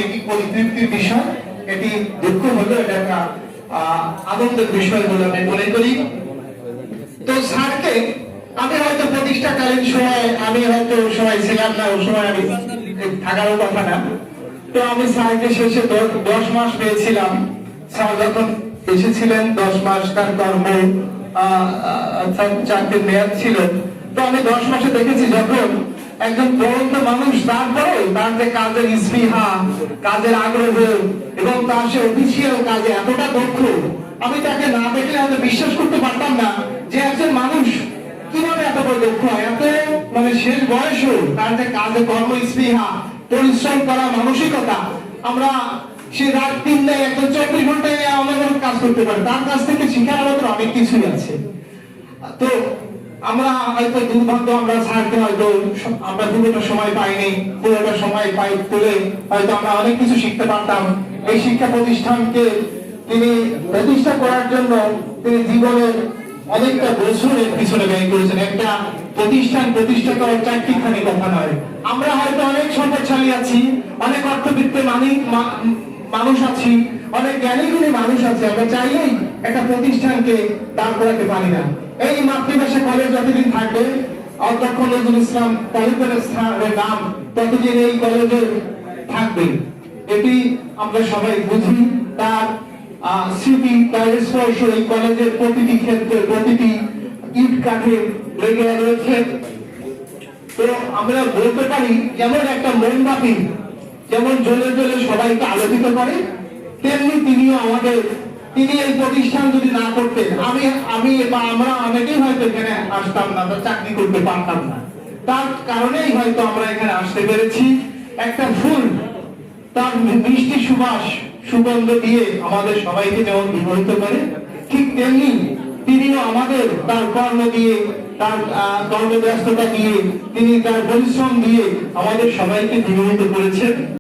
এটি পরিতৃপ্তির বিষয়, এটি দুঃখ হলো এটা একটা আনন্দের বিষয় বলে আমি মনে করি। তো স্যারকে আমি হয়তো প্রতিষ্ঠাকালীন সময় আমি হয়তো সময় ছিলাম না, ওই সময় আমি থাকারও কথা না। তো আমি স্যারকে শেষে 10 মাস পেয়েছিলাম। স্যার যখন এসেছিলেন 10 মাস তার কর্ম চাকরির মেয়াদ ছিল। তো আমি 10 মাসে দেখেছি যখন একজন পড়ন্ত মানুষ তারপরে তার যে কাজের স্পৃহা, কাজের আগ্রহ এবং তার সে অফিসিয়াল কাজে এতটা দক্ষ, আমি তাকে না দেখলে হয়তো বিশ্বাস করতে পারতাম না যে একজন মানুষ কিভাবে এত বড় দক্ষ হয়। এত মানে শেষ বয়সও তার যে কাজে কর্ম স্পৃহা, পরিশ্রম করা মানসিকতা, আমরা সে রাত 3 দেয় একজন 24 ঘন্টায় অনেক কাজ করতে পারে। তার কাছ থেকে শিখার মতো অনেক কিছুই আছে। তো আমরা হয়তো দুর্ভাগ্য, আমরা স্যারকে হয়তো আমরা পুরোটা সময় পাইনি, পুরোটা সময় পাই তুলে হয়তো আমরা অনেক কিছু শিখতে পারতাম। এই শিক্ষা প্রতিষ্ঠানকে তিনি প্রতিষ্ঠা করার জন্য তিনি জীবনের অনেকটা বছরের পিছনে ব্যয় করেছেন। একটা প্রতিষ্ঠান প্রতিষ্ঠা করার চারটিখানি কথা নয়। আমরা হয়তো অনেক সম্পদশালী আছি, অনেক অর্থবিত্তের মানুষ আছি, অনেক জ্ঞানী গুণী মানুষ আছে, আমরা চাইলেই একটা প্রতিষ্ঠানকে দাঁড় করাতে পারি না। এই মাতৃভাষা কলেজ যতদিন থাকবে, অধ্যক্ষ নজরুল ইসলাম তালুকদারের নাম ততদিন এই কলেজে থাকবে। এটি আমরা সবাই বুঝি। তার স্মৃতি, তার স্পর্শ এই কলেজের প্রতিটি ক্ষেত্রে, প্রতিটি ইট কাঠে লেগে রয়েছে। তো আমরা বলতে পারি যেমন একটা মোমবাতি যেমন জ্বলে জ্বলে সবাইকে আলোকিত করে, তেমনি তিনিও আমাদের, তিনি এই প্রতিষ্ঠান যদি না করতেন আমি বা আমরা অনেকেই হয়তো এখানে আসতাম না বা চাকরি করতে পারতাম না। তার কারণেই হয়তো আমরা এখানে আসতে পেরেছি। একটা ফুল তার মিষ্টি সুবাস সুগন্ধ দিয়ে আমাদের সবাইকে যেমন বিমোহিত করে, ঠিক তেমনি তিনিও আমাদের তার কর্ম দিয়ে, তার কর্মব্যস্ততা দিয়ে, তিনি তার পরিশ্রম দিয়ে আমাদের সবাইকে বিমোহিত করেছেন।